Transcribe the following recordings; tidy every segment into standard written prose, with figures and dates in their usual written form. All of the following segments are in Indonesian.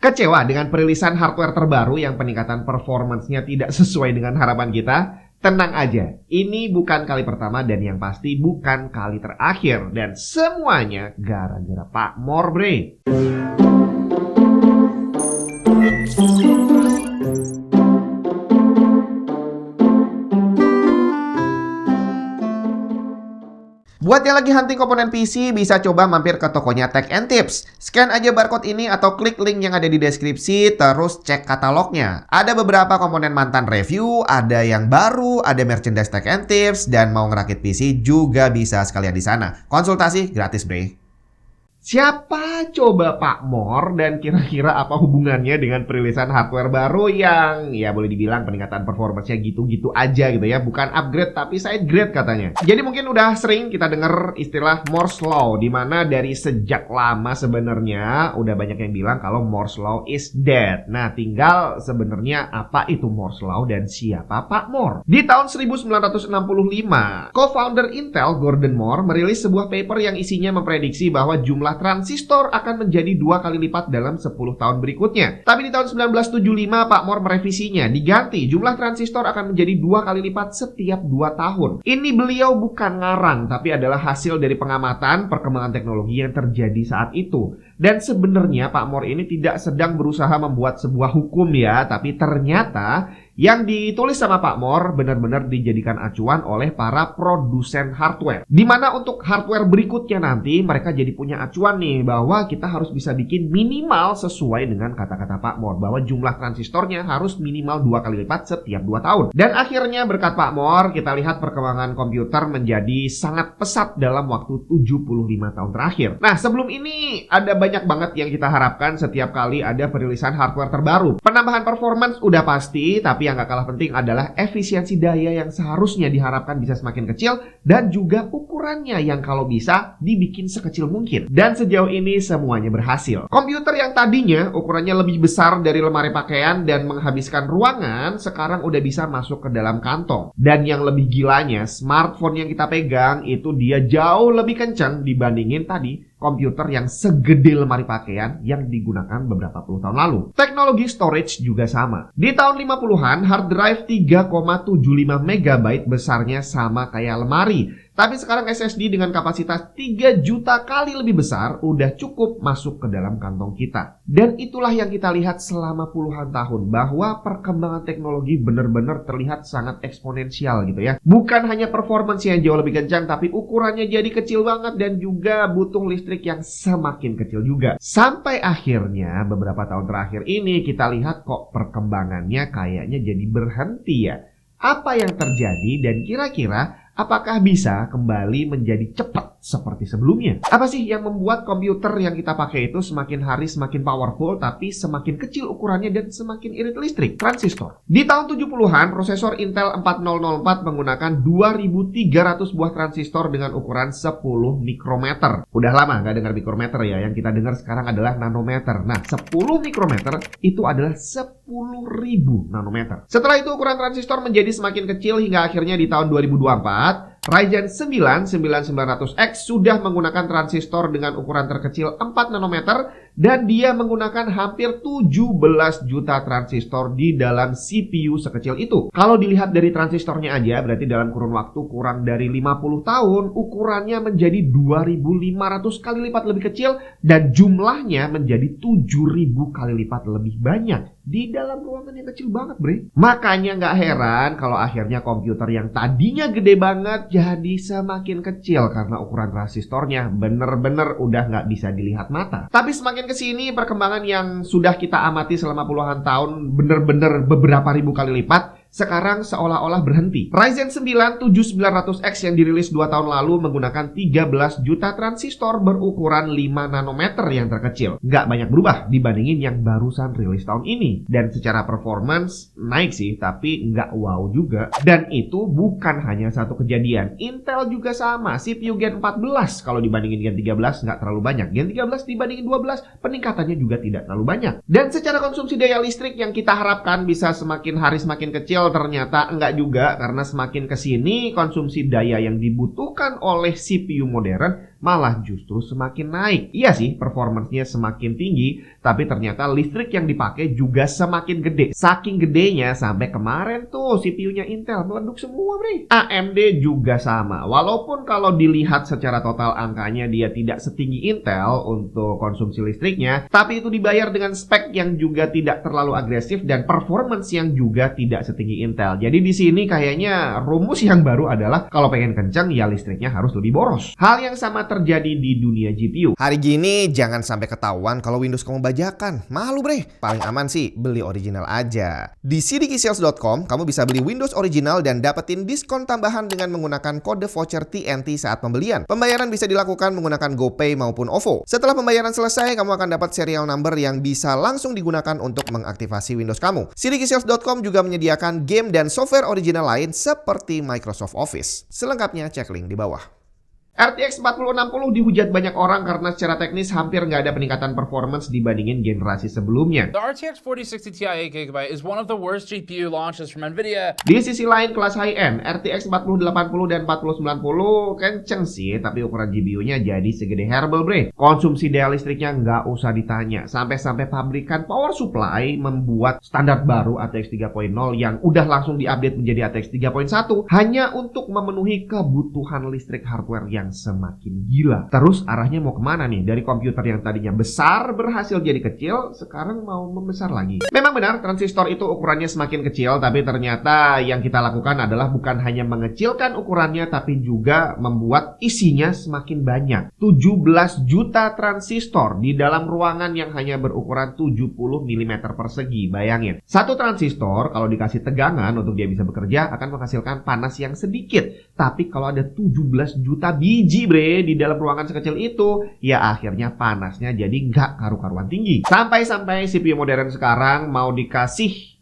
Kecewa dengan perilisan hardware terbaru yang peningkatan performance-nya tidak sesuai dengan harapan kita? Tenang aja, ini bukan kali pertama dan yang pasti bukan kali terakhir. Dan semuanya gara-gara Pak Mor, bre. Buat yang lagi hunting komponen PC, bisa coba mampir ke tokonya Tech and Tips. Scan aja barcode ini atau klik link yang ada di deskripsi, terus cek katalognya. Ada beberapa komponen mantan review, ada yang baru, ada merchandise Tech and Tips, dan mau ngerakit PC juga bisa sekalian di sana. Konsultasi gratis, bre. Siapa coba Pak Mor dan kira-kira apa hubungannya dengan perilisan hardware baru yang ya boleh dibilang peningkatan performance-nya gitu-gitu aja gitu ya. Bukan upgrade tapi side grade katanya. Jadi mungkin udah sering kita dengar istilah Moore's Law, di mana dari sejak lama sebenarnya udah banyak yang bilang kalau Moore's Law is dead. Nah, tinggal sebenarnya apa itu Moore's Law dan siapa Pak Mor? Di tahun 1965, co-founder Intel Gordon Moore merilis sebuah paper yang isinya memprediksi bahwa jumlah transistor akan menjadi 2 kali lipat dalam 10 tahun berikutnya. Tapi di tahun 1975 Pak Mor merevisinya, diganti jumlah transistor akan menjadi 2 kali lipat setiap 2 tahun. Ini beliau bukan ngarang, tapi adalah hasil dari pengamatan perkembangan teknologi yang terjadi saat itu. Dan sebenarnya Pak Mor ini tidak sedang berusaha membuat sebuah hukum ya, tapi ternyata yang ditulis sama Pak Mor benar-benar dijadikan acuan oleh para produsen hardware. Dimana untuk hardware berikutnya nanti mereka jadi punya acuan nih bahwa kita harus bisa bikin minimal sesuai dengan kata-kata Pak Mor, bahwa jumlah transistornya harus minimal 2 kali lipat setiap 2 tahun. Dan akhirnya berkat Pak Mor kita lihat perkembangan komputer menjadi sangat pesat dalam waktu 75 tahun terakhir. Nah, sebelum ini ada banyak banget yang kita harapkan setiap kali ada perilisan hardware terbaru. Penambahan performance udah pasti, tapi yang gak kalah penting adalah efisiensi daya yang seharusnya diharapkan bisa semakin kecil dan juga ukurannya yang kalau bisa dibikin sekecil mungkin. Dan sejauh ini semuanya berhasil. Komputer yang tadinya ukurannya lebih besar dari lemari pakaian dan menghabiskan ruangan sekarang udah bisa masuk ke dalam kantong. Dan yang lebih gilanya, smartphone yang kita pegang itu dia jauh lebih kencang dibandingin tadi komputer yang segede lemari pakaian yang digunakan beberapa puluh tahun lalu. Teknologi storage juga sama. Di tahun 50-an, hard drive 3,75 MB besarnya sama kayak lemari. Tapi sekarang SSD dengan kapasitas 3 juta kali lebih besar udah cukup masuk ke dalam kantong kita. Dan itulah yang kita lihat selama puluhan tahun, bahwa perkembangan teknologi benar-benar terlihat sangat eksponensial gitu ya. Bukan hanya performance yang jauh lebih kencang, tapi ukurannya jadi kecil banget dan juga butuh listrik yang semakin kecil juga. Sampai akhirnya beberapa tahun terakhir ini kita lihat kok perkembangannya kayaknya jadi berhenti ya. Apa yang terjadi dan kira-kira apakah bisa kembali menjadi cepat seperti sebelumnya? Apa sih yang membuat komputer yang kita pakai itu semakin hari semakin powerful tapi semakin kecil ukurannya dan semakin irit listrik? Transistor. Di tahun 70-an, prosesor Intel 4004 menggunakan 2300 buah transistor dengan ukuran 10 mikrometer. Udah lama nggak dengar mikrometer ya, yang kita dengar sekarang adalah nanometer. Nah, 10 mikrometer itu adalah 10.000 nanometer. Setelah itu ukuran transistor menjadi semakin kecil hingga akhirnya di tahun 2024, Ryzen 9 9900X sudah menggunakan transistor dengan ukuran terkecil 4 nanometer dan dia menggunakan hampir 17 juta transistor di dalam CPU sekecil itu. Kalau dilihat dari transistornya aja, berarti dalam kurun waktu kurang dari 50 tahun, ukurannya menjadi 2500 kali lipat lebih kecil dan jumlahnya menjadi 7000 kali lipat lebih banyak di dalam ruangan yang kecil banget, bre. Makanya nggak heran kalau akhirnya komputer yang tadinya gede banget jadi semakin kecil karena ukuran transistornya bener-bener udah nggak bisa dilihat mata. Tapi semakin kesini perkembangan yang sudah kita amati selama puluhan tahun bener-bener beberapa ribu kali lipat sekarang seolah-olah berhenti. Ryzen 9 7900X yang dirilis 2 tahun lalu menggunakan 13 juta transistor berukuran 5 nanometer yang terkecil. Nggak banyak berubah dibandingin yang barusan rilis tahun ini. Dan secara performance naik sih, tapi nggak wow juga. Dan itu bukan hanya satu kejadian. Intel juga sama, CPU Gen 14 kalau dibandingin Gen 13 nggak terlalu banyak. Gen 13 dibandingin 12 peningkatannya juga tidak terlalu banyak. Dan secara konsumsi daya listrik yang kita harapkan bisa semakin hari semakin kecil, ternyata enggak juga, karena semakin kesini konsumsi daya yang dibutuhkan oleh CPU modern malah justru semakin naik. Iya sih, performance-nya semakin tinggi, tapi ternyata listrik yang dipakai juga semakin gede. Saking gedenya sampai kemarin tuh CPU-nya Intel meleduk semua, bre. AMD juga sama. Walaupun kalau dilihat secara total angkanya dia tidak setinggi Intel untuk konsumsi listriknya, tapi itu dibayar dengan spek yang juga tidak terlalu agresif dan performance yang juga tidak setinggi Intel. Jadi di sini kayaknya rumus yang baru adalah kalau pengen kencang ya listriknya harus lebih boros. Hal yang sama terjadi di dunia GPU. Hari gini jangan sampai ketahuan kalau Windows kamu bajakan. Malu bre. Paling aman sih beli original aja. Di cdkisales.com kamu bisa beli Windows original dan dapetin diskon tambahan dengan menggunakan kode voucher TNT saat pembelian. Pembayaran bisa dilakukan menggunakan GoPay maupun OVO. Setelah pembayaran selesai, kamu akan dapat serial number yang bisa langsung digunakan untuk mengaktifasi Windows kamu. cdkisales.com juga menyediakan game dan software original lain seperti Microsoft Office. Selengkapnya cek link di bawah. RTX 4060 dihujat banyak orang karena secara teknis hampir nggak ada peningkatan performance dibandingin generasi sebelumnya. The RTX 4060 Ti 8GB is one of the worst GPU launches from Nvidia. Di sisi lain kelas high-end, RTX 4080 dan 4090 kenceng sih, tapi ukuran GPU-nya jadi segede herbal bre. Konsumsi daya listriknya nggak usah ditanya. Sampai-sampai pabrikan power supply membuat standar baru ATX 3.0 yang udah langsung diupdate menjadi ATX 3.1 hanya untuk memenuhi kebutuhan listrik hardware yang semakin gila. Terus arahnya mau kemana nih? Dari komputer yang tadinya besar berhasil jadi kecil, sekarang mau membesar lagi. Memang benar transistor itu ukurannya semakin kecil, tapi ternyata yang kita lakukan adalah bukan hanya mengecilkan ukurannya, tapi juga membuat isinya semakin banyak. 17 juta transistor di dalam ruangan yang hanya berukuran 70 mm persegi. Bayangin, satu transistor kalau dikasih tegangan untuk dia bisa bekerja akan menghasilkan panas yang sedikit. Tapi kalau ada 17 juta biji bre di dalam ruangan sekecil itu, ya akhirnya panasnya jadi nggak karu-karuan tinggi. Sampai-sampai CPU modern sekarang mau dikasih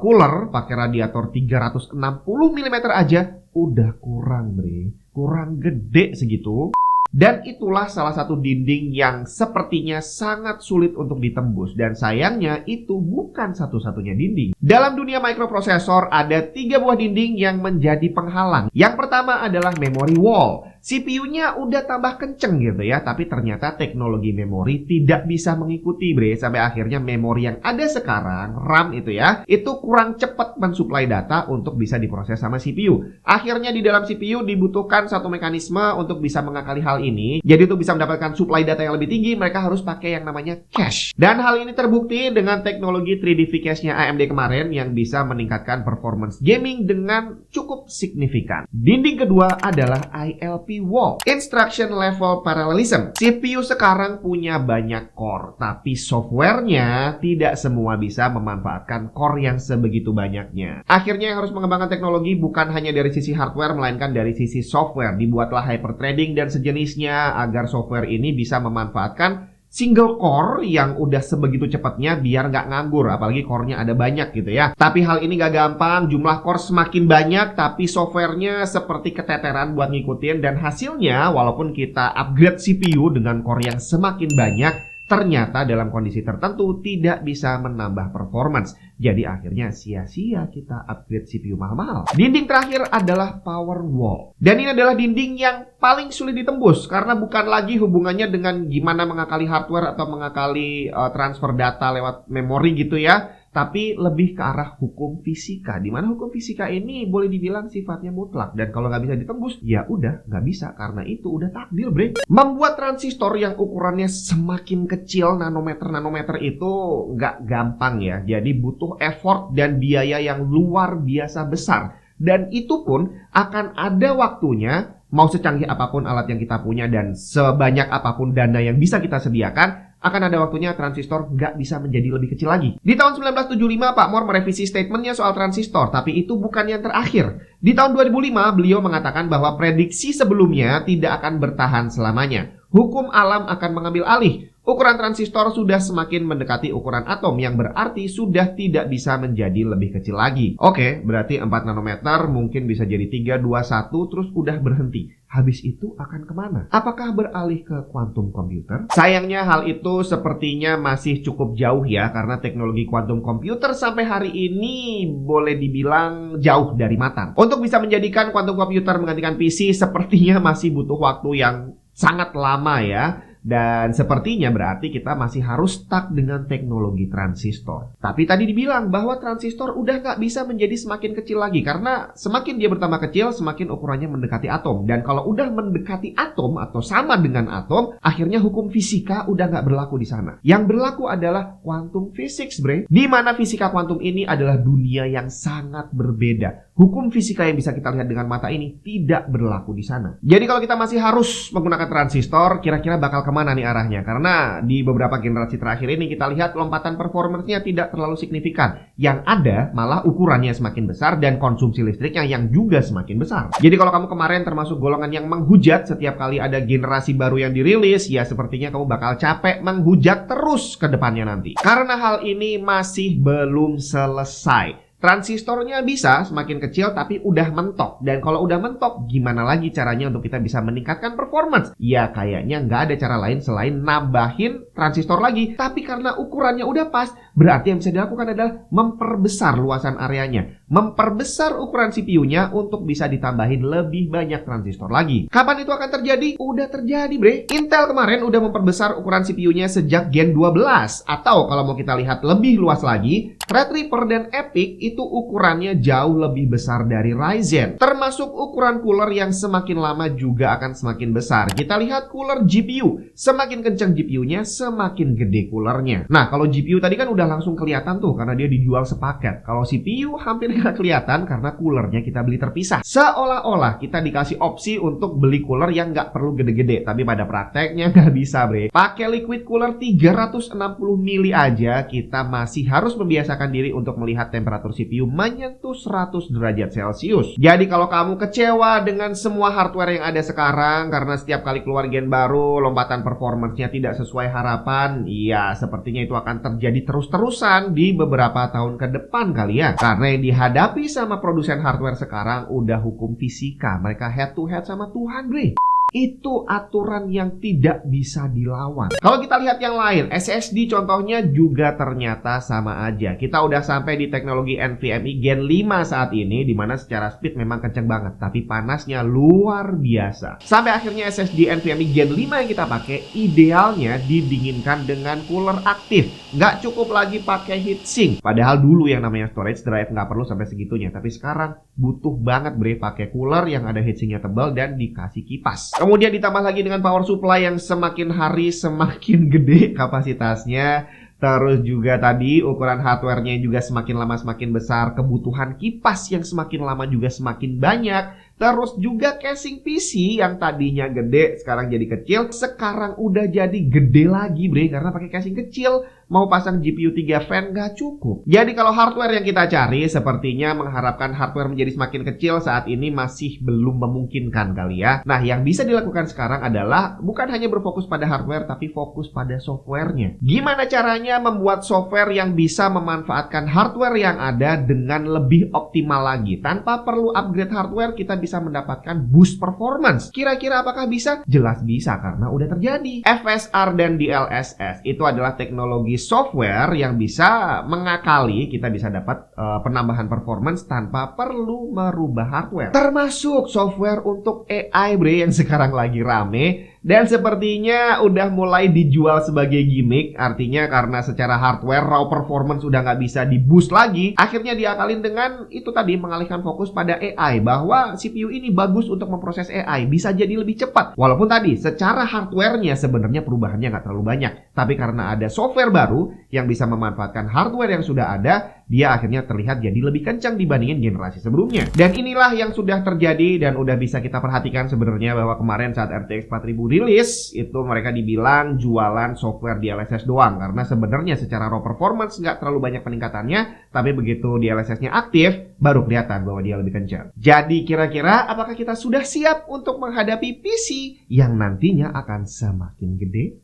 cooler pakai radiator 360 mm aja udah kurang bre, kurang gede segitu. Dan itulah salah satu dinding yang sepertinya sangat sulit untuk ditembus. Dan sayangnya itu bukan satu-satunya dinding. Dalam dunia microprosesor ada 3 buah dinding yang menjadi penghalang. Yang pertama adalah memory wall. CPU-nya udah tambah kenceng gitu ya, tapi ternyata teknologi memori tidak bisa mengikuti bre. Sampai akhirnya memori yang ada sekarang, RAM itu ya, itu kurang cepat mensuplai data untuk bisa diproses sama CPU. Akhirnya di dalam CPU dibutuhkan satu mekanisme untuk bisa mengakali hal ini. Jadi untuk bisa mendapatkan suplai data yang lebih tinggi, mereka harus pakai yang namanya cache. Dan hal ini terbukti dengan teknologi 3D V-Cache-nya AMD kemarin yang bisa meningkatkan performance gaming dengan cukup signifikan. Dinding kedua adalah ILP wall, Instruction Level Parallelism. CPU sekarang punya banyak core, tapi softwarenya tidak semua bisa memanfaatkan core yang sebegitu banyaknya. Akhirnya yang harus mengembangkan teknologi bukan hanya dari sisi hardware, melainkan dari sisi software. Dibuatlah hyperthreading dan sejenisnya agar software ini bisa memanfaatkan single core yang udah sebegitu cepatnya biar nggak nganggur, apalagi core-nya ada banyak gitu ya. Tapi hal ini nggak gampang, jumlah core semakin banyak tapi softwarenya seperti keteteran buat ngikutin, dan hasilnya walaupun kita upgrade CPU dengan core yang semakin banyak, ternyata dalam kondisi tertentu tidak bisa menambah performance. Jadi akhirnya sia-sia kita upgrade CPU mahal-mahal. Dinding terakhir adalah power wall. Dan ini adalah dinding yang paling sulit ditembus karena bukan lagi hubungannya dengan gimana mengakali hardware atau mengakali transfer data lewat memori gitu ya. Tapi lebih ke arah hukum fisika, di mana hukum fisika ini boleh dibilang sifatnya mutlak, dan kalau nggak bisa ditembus, ya udah nggak bisa, karena itu udah takdir bre. Membuat transistor yang ukurannya semakin kecil, nanometer itu nggak gampang ya, jadi butuh effort dan biaya yang luar biasa besar, dan itu pun akan ada waktunya. Mau secanggih apapun alat yang kita punya dan sebanyak apapun dana yang bisa kita sediakan, akan ada waktunya transistor nggak bisa menjadi lebih kecil lagi. Di tahun 1975, Pak Moore merevisi statementnya soal transistor, tapi itu bukan yang terakhir. Di tahun 2005, beliau mengatakan bahwa prediksi sebelumnya tidak akan bertahan selamanya. Hukum alam akan mengambil alih. Ukuran transistor sudah semakin mendekati ukuran atom, yang berarti sudah tidak bisa menjadi lebih kecil lagi. Oke, berarti 4 nanometer mungkin bisa jadi 3, 2, 1, terus udah berhenti. Habis itu akan kemana? Apakah beralih ke quantum computer? Sayangnya hal itu sepertinya masih cukup jauh ya, karena teknologi quantum computer sampai hari ini boleh dibilang jauh dari matang. Untuk bisa menjadikan quantum computer menggantikan PC, sepertinya masih butuh waktu yang sangat lama ya. Dan sepertinya berarti kita masih harus stuck dengan teknologi transistor. Tapi tadi dibilang bahwa transistor udah nggak bisa menjadi semakin kecil lagi. Karena semakin dia bertambah kecil, semakin ukurannya mendekati atom. Dan kalau udah mendekati atom atau sama dengan atom, akhirnya hukum fisika udah nggak berlaku di sana. Yang berlaku adalah quantum physics, bre. Di mana fisika kuantum ini adalah dunia yang sangat berbeda. Hukum fisika yang bisa kita lihat dengan mata ini tidak berlaku di sana. Jadi kalau kita masih harus menggunakan transistor, kira-kira bakal kemana nih arahnya? Karena di beberapa generasi terakhir ini kita lihat lompatan performance-nya tidak terlalu signifikan. Yang ada malah ukurannya semakin besar dan konsumsi listriknya yang juga semakin besar. Jadi kalau kamu kemarin termasuk golongan yang menghujat setiap kali ada generasi baru yang dirilis, ya sepertinya kamu bakal capek menghujat terus ke depannya nanti. Karena hal ini masih belum selesai. Transistornya bisa semakin kecil tapi udah mentok. Dan kalau udah mentok, gimana lagi caranya untuk kita bisa meningkatkan performance? Ya kayaknya nggak ada cara lain selain nambahin transistor lagi. Tapi karena ukurannya udah pas, berarti yang bisa dilakukan adalah memperbesar luasan areanya. Memperbesar ukuran CPU-nya untuk bisa ditambahin lebih banyak transistor lagi. Kapan itu akan terjadi? Udah terjadi, bre. Intel kemarin udah memperbesar ukuran CPU-nya sejak Gen 12. Atau kalau mau kita lihat lebih luas lagi, Threadripper dan Epic itu ukurannya jauh lebih besar dari Ryzen. Termasuk ukuran cooler yang semakin lama juga akan semakin besar. Kita lihat cooler GPU. Semakin kencang GPU-nya, semakin gede coolernya. Nah, kalau GPU tadi kan udah langsung kelihatan tuh karena dia dijual sepaket. Kalau CPU hampir nggak kelihatan karena coolernya kita beli terpisah. Seolah-olah kita dikasih opsi untuk beli cooler yang nggak perlu gede-gede. Tapi pada prakteknya nggak bisa, bre. Pakai liquid cooler 360 mili aja, kita masih harus membiasakan diri untuk melihat temperatur CPU menyentuh 100 derajat Celcius. Jadi kalau kamu kecewa dengan semua hardware yang ada sekarang karena setiap kali keluar gen baru lompatan performance-nya tidak sesuai harapan, ya sepertinya itu akan terjadi terus-terusan di beberapa tahun ke depan kali ya. Karena yang dihadapi sama produsen hardware sekarang udah hukum fisika. Mereka head to head sama Tuhan, bre. Itu aturan yang tidak bisa dilawan. Kalau kita lihat yang lain, SSD contohnya juga ternyata sama aja. Kita udah sampai di teknologi NVMe Gen 5 saat ini, dimana secara speed memang kenceng banget, tapi panasnya luar biasa. Sampai akhirnya SSD NVMe Gen 5 yang kita pakai, idealnya didinginkan dengan cooler aktif. Nggak cukup lagi pakai heatsink. Padahal dulu yang namanya storage drive nggak perlu sampai segitunya. Tapi sekarang butuh banget, bre, pakai cooler yang ada heatsinknya tebal dan dikasih kipas. Kemudian ditambah lagi dengan power supply yang semakin hari semakin gede kapasitasnya. Terus juga tadi ukuran hardware-nya juga semakin lama semakin besar. Kebutuhan kipas yang semakin lama juga semakin banyak. Terus juga casing PC yang tadinya gede sekarang jadi kecil. Sekarang udah jadi gede lagi, bre. Karena pakai casing kecil. Mau pasang GPU 3 fan nggak cukup. Jadi kalau hardware yang kita cari sepertinya mengharapkan hardware menjadi semakin kecil saat ini masih belum memungkinkan kali ya. Nah, yang bisa dilakukan sekarang adalah bukan hanya berfokus pada hardware tapi fokus pada softwarenya. Gimana caranya membuat software yang bisa memanfaatkan hardware yang ada dengan lebih optimal lagi. Tanpa perlu upgrade hardware kita bisa mendapatkan boost performance. Kira-kira apakah bisa? Jelas bisa karena udah terjadi. FSR dan DLSS itu adalah teknologi software yang bisa mengakali kita bisa dapat penambahan performance tanpa perlu merubah hardware. Termasuk software untuk AI, bre, yang sekarang lagi rame. Dan sepertinya udah mulai dijual sebagai gimmick. Artinya karena secara hardware raw performance udah nggak bisa di boost lagi, akhirnya diakalin dengan itu tadi, mengalihkan fokus pada AI. Bahwa CPU ini bagus untuk memproses AI, bisa jadi lebih cepat. Walaupun tadi secara hardwarenya sebenarnya perubahannya nggak terlalu banyak. Tapi karena ada software baru yang bisa memanfaatkan hardware yang sudah ada, dia akhirnya terlihat jadi lebih kencang dibandingin generasi sebelumnya. Dan inilah yang sudah terjadi dan udah bisa kita perhatikan sebenarnya bahwa kemarin saat RTX 4000 rilis, itu mereka dibilang jualan software DLSS doang. Karena sebenarnya secara raw performance nggak terlalu banyak peningkatannya, tapi begitu DLSS-nya aktif, baru kelihatan bahwa dia lebih kencang. Jadi kira-kira apakah kita sudah siap untuk menghadapi PC yang nantinya akan semakin gede?